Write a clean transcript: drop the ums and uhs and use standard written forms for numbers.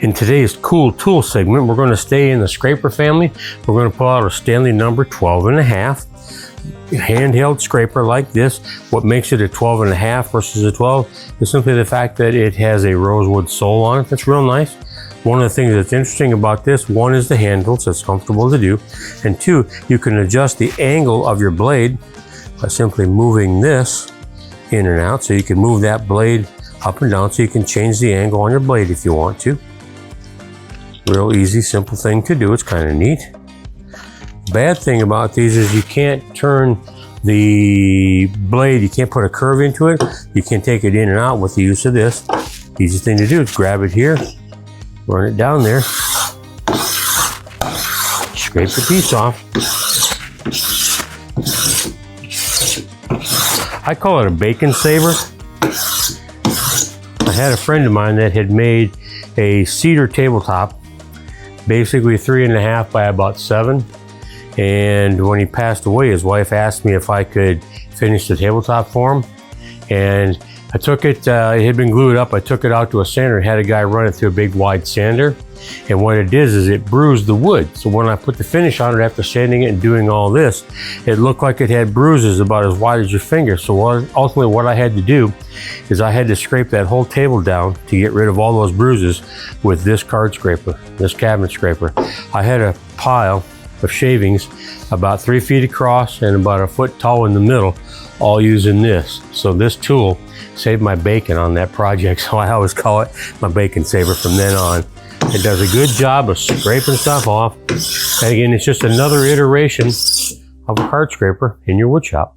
In today's cool tool segment, we're going to stay in the scraper family. We're going to pull out a Stanley number 12.5 handheld scraper like this. What makes it a 12.5 versus a 12 is simply the fact that it has a rosewood sole on it. That's real nice. One of the things that's interesting about this, one is the handle, so it's comfortable to do. And two, you can adjust the angle of your blade by simply moving this in and out. So you can move that blade up and down, so you can change the angle on your blade if you want to. Real easy, simple thing to do. It's kind of neat. Bad thing about these is you can't turn the blade, you can't put a curve into it. You can take it in and out with the use of this. Easy thing to do is grab it here, run it down there, scrape the piece off. I call it a bacon saver. I had a friend of mine that had made a cedar tabletop, basically 3.5 by about 7. And when he passed away, his wife asked me if I could finish the tabletop for him. And I took it, it had been glued up. I took it out to a sander and had a guy run it through a big wide sander. And what it did is it bruised the wood. So when I put the finish on it after sanding it and doing all this, it looked like it had bruises about as wide as your finger. So ultimately what I had to do is I had to scrape that whole table down to get rid of all those bruises with this card scraper, this cabinet scraper. I had a pile of shavings about 3 feet across and about 1 foot tall in the middle, all using this. So this tool saved my bacon on that project. So I always call it my bacon saver from then on. It does a good job of scraping stuff off. And again, it's just another iteration of a card scraper in your wood shop.